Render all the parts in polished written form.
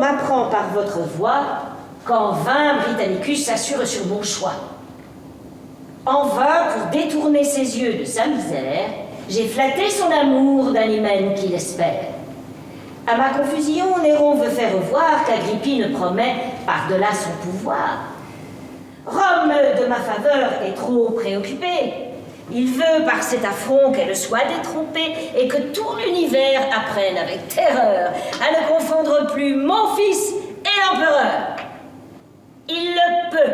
m'apprend par votre voix qu'en vain Britannicus s'assure sur mon choix. En vain, pour détourner ses yeux de sa misère, j'ai flatté son amour d'un hymen qu'il espère. À ma confusion, Néron veut faire voir qu'Agrippine promet par-delà son pouvoir. Rome, de ma faveur, est trop préoccupée. Il veut, par cet affront, qu'elle soit détrompée et que tout l'univers apprenne avec terreur à ne confondre plus mon fils et l'empereur. Il le peut.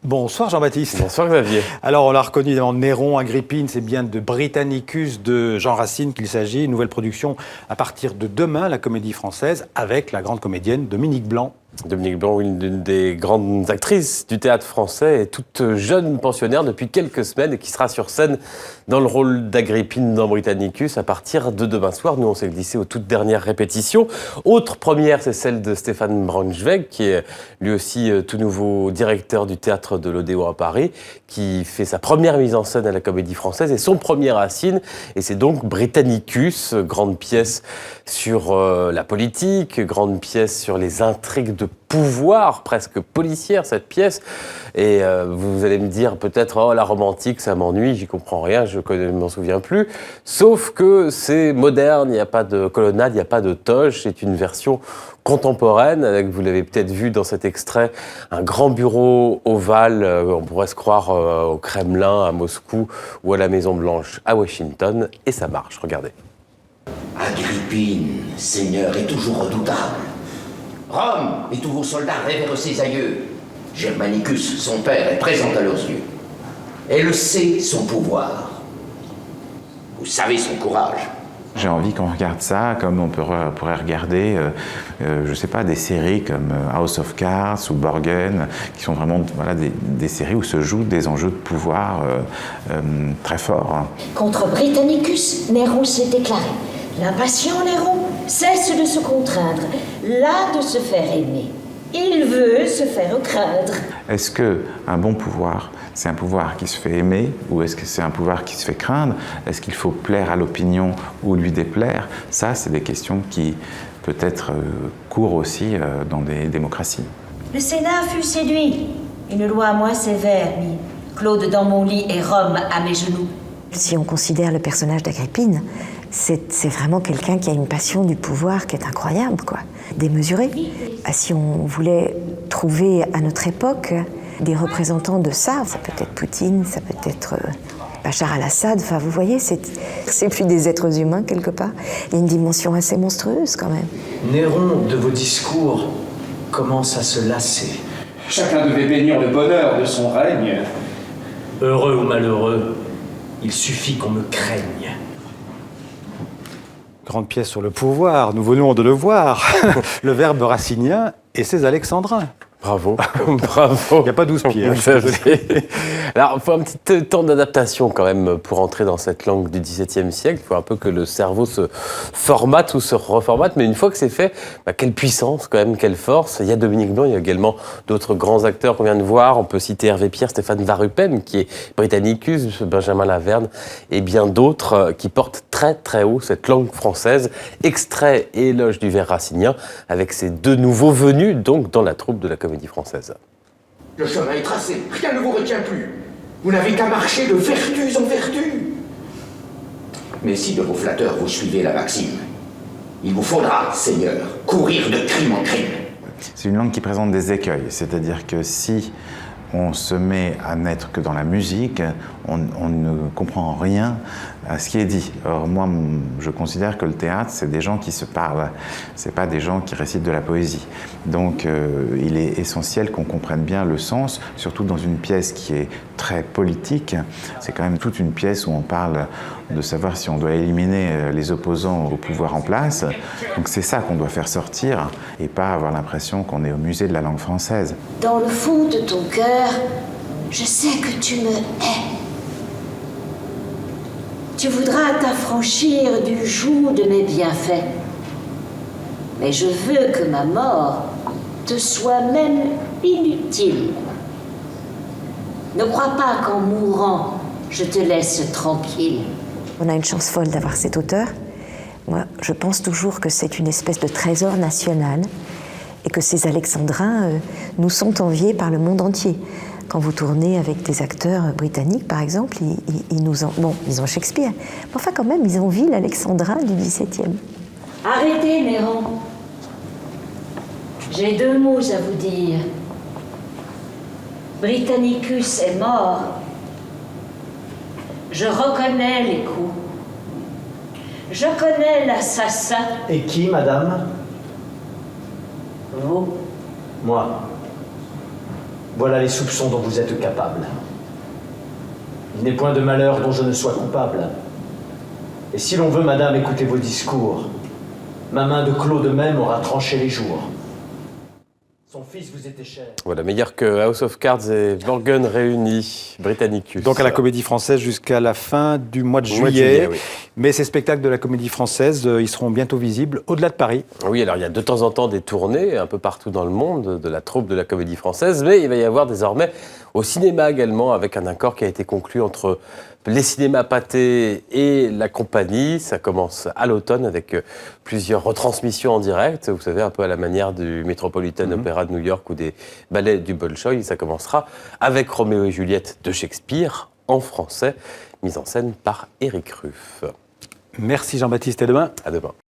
Bonsoir Jean-Baptiste. Bonsoir Xavier. Alors on l'a reconnu évidemment, Néron, Agrippine, c'est bien de Britannicus de Jean Racine qu'il s'agit. Une nouvelle production à partir de demain, la Comédie Française, avec la grande comédienne Dominique Blanc. Dominique Blanc, une des grandes actrices du théâtre français, est toute jeune pensionnaire depuis quelques semaines et qui sera sur scène dans le rôle d'Agrippine dans Britannicus à partir de demain soir. Nous, on s'est glissé aux toutes dernières répétitions. Autre première, c'est celle de Stéphane Braunschweig, qui est lui aussi tout nouveau directeur du théâtre de l'Odéon à Paris, qui fait sa première mise en scène à la Comédie Française et son premier Racine. Et c'est donc Britannicus, grande pièce sur la politique, grande pièce sur les intrigues de pouvoir, presque policière cette pièce. Et vous allez me dire peut-être, oh la romantique ça m'ennuie, j'y comprends rien, je ne m'en souviens plus. Sauf que c'est moderne, il n'y a pas de colonnade, il n'y a pas de toge, c'est une version contemporaine, avec, vous l'avez peut-être vu dans cet extrait, un grand bureau ovale, on pourrait se croire au Kremlin, à Moscou ou à la Maison Blanche à Washington, et ça marche, regardez. Agrippine, seigneur, est toujours redoutable. Rome et tous vos soldats révèrent ses aïeux. Germanicus, son père, est présent à leurs yeux. Elle sait son pouvoir. Vous savez son courage. J'ai envie qu'on regarde ça comme on pourrait regarder, je sais pas, des séries comme House of Cards ou Borgen, qui sont vraiment voilà, des séries où se jouent des enjeux de pouvoir très forts. Contre Britannicus, Néron s'est déclaré. L'impatient Néron cesse de se contraindre, las de se faire aimer. Il veut se faire craindre. Est-ce qu'un bon pouvoir, c'est un pouvoir qui se fait aimer ou est-ce que c'est un pouvoir qui se fait craindre? Est-ce qu'il faut plaire à l'opinion ou lui déplaire? Ça, c'est des questions qui, peut-être, courent aussi dans des démocraties. Le Sénat fut séduit. Une loi moins sévère mit Claude dans mon lit et Rome à mes genoux. Si on considère le personnage d'Agrippine, c'est vraiment quelqu'un qui a une passion du pouvoir qui est incroyable, quoi, démesurée. Si on voulait trouver à notre époque des représentants de ça peut être Poutine, ça peut être Bachar al-Assad, enfin vous voyez, c'est plus des êtres humains quelque part. Il y a une dimension assez monstrueuse quand même. Néron, de vos discours, commence à se lasser. Chacun devait bénir le bonheur de son règne. Heureux ou malheureux, il suffit qu'on me craigne. Grande pièce sur le pouvoir, nous venons de le voir. Le verbe racinien et ses alexandrins. Bravo, bravo. Il n'y a pas 12 pieds. Alors, il faut un petit temps d'adaptation quand même pour entrer dans cette langue du XVIIe siècle. Il faut un peu que le cerveau se formate ou se reformate. Mais une fois que c'est fait, quelle puissance quand même, quelle force. Il y a Dominique Blanc, il y a également d'autres grands acteurs qu'on vient de voir. On peut citer Hervé Pierre, Stéphane Varupen, qui est Britannicus, Benjamin Laverne et bien d'autres qui portent très très haut cette langue française. Extrait et éloge du vers racinien avec ces deux nouveaux venus donc dans la troupe de la Comédie Française. Le chemin est tracé, rien ne vous retient plus. Vous n'avez qu'à marcher de vertus en vertus. Mais si de vos flatteurs vous suivez la maxime, il vous faudra, Seigneur, courir de crime en crime. C'est une langue qui présente des écueils, c'est-à-dire que si on se met à n'être que dans la musique, on ne comprend rien à ce qui est dit. Or, moi, je considère que le théâtre, c'est des gens qui se parlent, c'est pas des gens qui récitent de la poésie. Donc, il est essentiel qu'on comprenne bien le sens, surtout dans une pièce qui est très politique. C'est quand même toute une pièce où on parle de savoir si on doit éliminer les opposants au pouvoir en place. Donc, c'est ça qu'on doit faire sortir et pas avoir l'impression qu'on est au musée de la langue française. Dans le fond de ton cœur, je sais que tu me hais. Tu voudras t'affranchir du joug de mes bienfaits. Mais je veux que ma mort te soit même inutile. Ne crois pas qu'en mourant, je te laisse tranquille. On a une chance folle d'avoir cet auteur, Moi, je pense toujours que c'est une espèce de trésor national et que ces alexandrins nous sont enviés par le monde entier. Quand vous tournez avec des acteurs britanniques, par exemple, ils ont Shakespeare. Mais enfin, quand même, ils envient l'alexandrin du XVIIe. Arrêtez, Néron. J'ai 2 mots à vous dire. Britannicus est mort. Je reconnais les coups. Je connais l'assassin. Et qui, madame? Vous. Moi. Voilà les soupçons dont vous êtes capable. Il n'est point de malheur dont je ne sois coupable. Et si l'on veut, madame, écouter vos discours, ma main de Claude même aura tranché les jours. Son fils vous était cher. Voilà, meilleur que House of Cards et Borgen réunis, Britannicus. Donc à la Comédie Française jusqu'à la fin du mois de juillet. Oui. Mais ces spectacles de la Comédie Française, ils seront bientôt visibles au-delà de Paris. Oui, alors il y a de temps en temps des tournées un peu partout dans le monde de la troupe de la Comédie Française, mais il va y avoir désormais au cinéma également, avec un accord qui a été conclu entre les cinémas Pathé et la compagnie. Ça commence à l'automne avec plusieurs retransmissions en direct, vous savez, un peu à la manière du Metropolitan Opera de New York ou des ballets du Bolchoï. Ça commencera avec Roméo et Juliette de Shakespeare en français, mise en scène par Éric Ruff. Merci Jean-Baptiste, et demain. À demain.